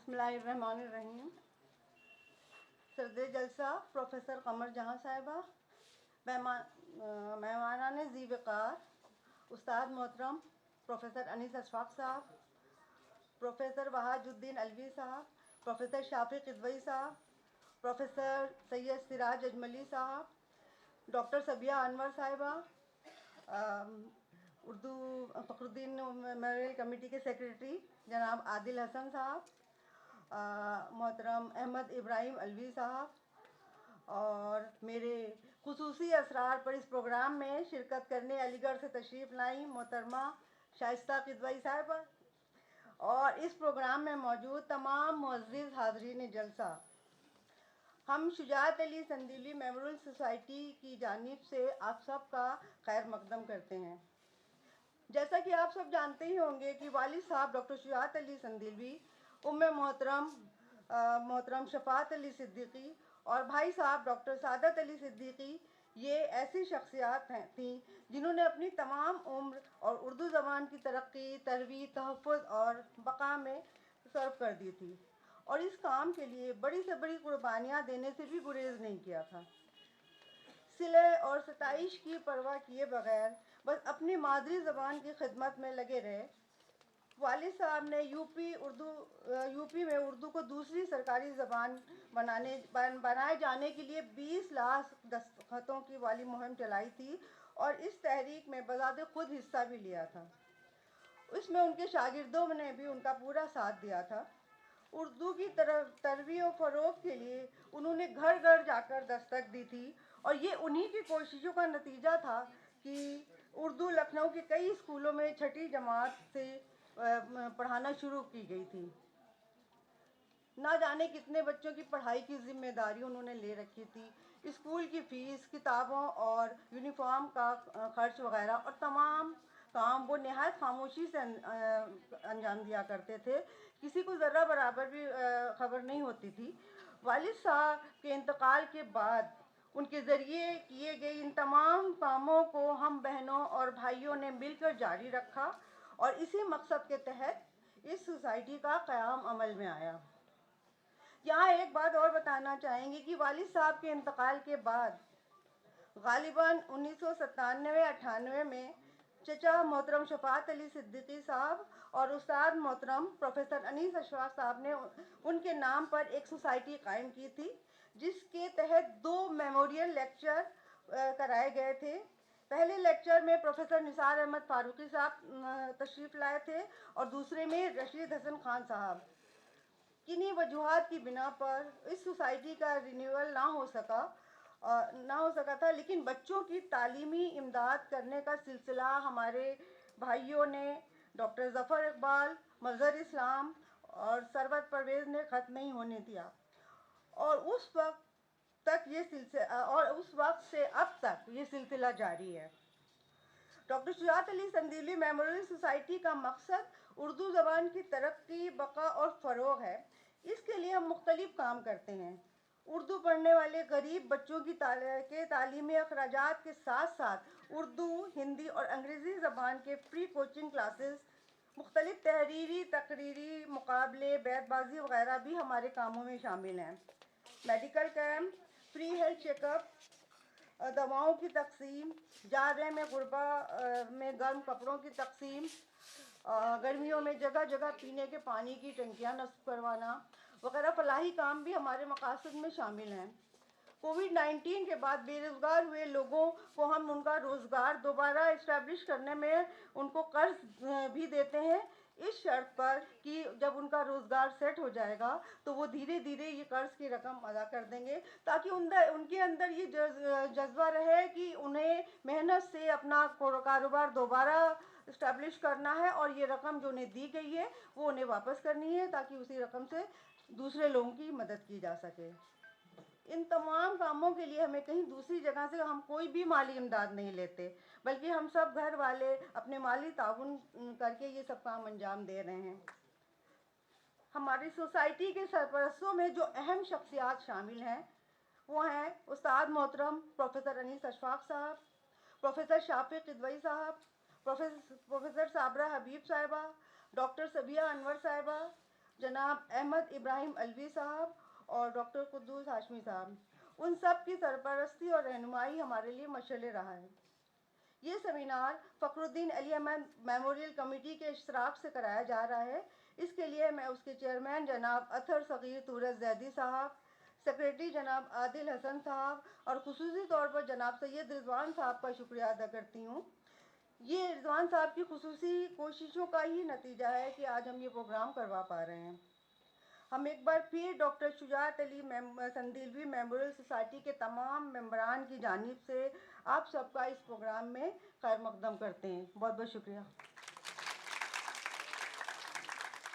बिस्मिल्लाहिर्रहमानिर्रहीम। सदर जलसा प्रोफेसर कमर जहां साहिबा, मेहमानान ज़ी वक़ार उस्ताद मोहतरम प्रोफेसर अनीस अशफाक साहब, प्रोफेसर वहाजुद्दीन अलवी साहब, प्रोफेसर शाफी किदवई साहब, प्रोफेसर सैयद सिराज अजमली साहब, डॉक्टर सबिया अनवर साहिबा, उर्दू फ़खरुद्दीन मेमोरियल कमेटी के सेक्रेटरी जनाब आदिल हसन साहब, मोहतरम अहमद इब्राहिम अलवी साहब, और मेरे खुसूसी असरार पर इस प्रोग्राम में शिरकत करने अलीगढ़ से तशरीफ़ लाई मोहतरमा शाइस्ता किदवई साहिबा, और इस प्रोग्राम में मौजूद तमाम मुअज़्ज़िज़ हाज़रीन जलसा, हम शुजाअत अली संदीली मेमोरियल सोसाइटी की जानिब से आप सब का खैर मकदम करते हैं। जैसा कि आप सब जानते ही होंगे कि वालिद साहब डॉक्टर शुजाअत अली संदीली, उम्मे मोहतरम शफ़ाअत अली सिद्दीकी और भाई साहब डॉक्टर सादत अली सिद्दीकी, ये ऐसी शख्सियात थीं जिन्होंने अपनी तमाम उम्र और उर्दू ज़बान की तरक्की, तरवीज, तहफ़्फ़ुज़ और बक़ा में सर्व कर दी थी, और इस काम के लिए बड़ी से बड़ी कुर्बानियाँ देने से भी गुरेज़ नहीं किया था। सिले और सताइश की परवाह किए बगैर बस अपनी मादरी ज़बान की खिदमत में लगे रहे। वालिद साहब ने यूपी में उर्दू को दूसरी सरकारी ज़बान बनाए जाने के लिए 20 लाख दस्तखतों की वाली मुहिम चलाई थी, और इस तहरीक में बज़ाते खुद हिस्सा भी लिया था। इसमें उनके शागिर्दों ने भी उनका पूरा साथ दिया था। उर्दू की तरवीह और फ़रोग़ के लिए उन्होंने घर घर जाकर दस्तक दी थी, और ये उन्हीं की कोशिशों का नतीजा था कि उर्दू लखनऊ के कई स्कूलों में छठी जमात से पढ़ाना शुरू की गई थी। ना जाने कितने बच्चों की पढ़ाई की जिम्मेदारी उन्होंने ले रखी थी। स्कूल की फ़ीस, किताबों और यूनिफॉर्म का खर्च वगैरह और तमाम काम वो नहायत खामोशी से अंजाम दिया करते थे। किसी को ज़र्रा बराबर भी खबर नहीं होती थी। वालिद साहब के इंतकाल के बाद उनके ज़रिए किए गए इन तमाम कामों को हम बहनों और भाइयों ने मिलकर जारी रखा, और इसी मकसद के तहत इस सोसाइटी का क़याम अमल में आया। यहाँ एक बात और बताना चाहेंगे कि वालिद साहब के इंतकाल के बाद गालिबन 1997-98 में चचा मोहतरम शफ़ाअत अली सिद्दीकी साहब और उस्ताद मोहतरम प्रोफेसर अनीस अशफाक साहब ने उनके नाम पर एक सोसाइटी कायम की थी, जिसके तहत 2 मेमोरियल लेक्चर कराए गए थे। पहले लेक्चर में प्रोफेसर निसार अहमद फारूकी साहब तशरीफ़ लाए थे, और दूसरे में रशीद हसन खान साहब। किन्हीं वजूहात की बिना पर इस सोसाइटी का रिन्यूअल ना हो सका था, लेकिन बच्चों की तालीमी इमदाद करने का सिलसिला हमारे भाइयों ने, डॉक्टर ज़फ़र इकबाल, मज़हर इस्लाम और सरवत परवेज़ ने ख़त्म नहीं होने दिया, और उस वक्त से अब तक ये सिलसिला जारी है। डॉक्टर शुजाअत अली संदीली मेमोरियल सोसाइटी का मकसद उर्दू ज़बान की तरक्की, बक़ा और फ़रोग़ है। इसके लिए हम मुख्तलिफ़ काम करते हैं। उर्दू पढ़ने वाले गरीब बच्चों की तालीमी अखराजात के साथ साथ उर्दू, हिंदी और अंग्रेज़ी ज़बान के फ्री कोचिंग क्लासेस, मुख्तलिफ़ तहरीरी, तकरीरी मुकाबले, बैतबाजी वगैरह भी हमारे कामों में शामिल हैं। Medical camp, free health checkup, दवाओं की तकसीम, जाड़े में गुरबा में गर्म कपड़ों की तकसीम, गर्मियों में जगह जगह पीने के पानी की टंकियाँ नस्ब करवाना वगैरह फलाही काम भी हमारे मकासद में शामिल हैं। कोविड-19 के बाद बेरोज़गार हुए लोगों को हम उनका रोज़गार दोबारा इस्टेब्लिश करने में उनको कर्ज भी देते हैं, इस शर्त पर कि जब उनका रोज़गार सेट हो जाएगा तो वो धीरे धीरे ये कर्ज़ की रकम अदा कर देंगे, ताकि उनके अंदर ये जज्बा रहे कि उन्हें मेहनत से अपना कारोबार दोबारा इस्टेब्लिश करना है, और ये रकम जो उन्हें दी गई है वो उन्हें वापस करनी है, ताकि उसी रकम से दूसरे लोगों की मदद की जा सके। इन तमाम कामों के लिए हमें कहीं दूसरी जगह से हम कोई भी माली इमदाद नहीं लेते, बल्कि हम सब घर वाले अपने माली ताउन करके ये सब काम अंजाम दे रहे हैं। हमारी सोसाइटी के सरपरस्तों में जो अहम शख्सियात शामिल हैं वो हैं उस्ताद मोहतरम प्रोफेसर अनीस अशफाक साहब, प्रोफेसर शाफी किदवई साहब, प्रोफेसर साबरा हबीब साहिबा, डॉक्टर सबिया अनवर साहिबा, جناب احمد ابراہیم علوی صاحب اور ڈاکٹر قدوس ہاشمی صاحب، ان سب کی سرپرستی اور رہنمائی ہمارے لیے مشعل راہ ہے۔ یہ سیمینار فخر الدین علی احمد میموریل کمیٹی کے اشتراک سے کرایا جا رہا ہے۔ اس کے لیے میں اس کے چیئرمین جناب اطہر صغیر تورس زیدی صاحب، سیکریٹری جناب عادل حسن صاحب اور خصوصی طور پر جناب سید رضوان صاحب کا شکریہ ادا کرتی ہوں۔ یہ رضوان صاحب کی خصوصی کوششوں کا ہی نتیجہ ہے کہ آج ہم یہ پروگرام کروا پا رہے ہیں۔ ہم ایک بار پھر ڈاکٹر شجاعت علی سندیلوی میموریل سوسائٹی کے تمام ممبران کی جانب سے آپ سب کا اس پروگرام میں خیر مقدم کرتے ہیں۔ بہت بہت شکریہ۔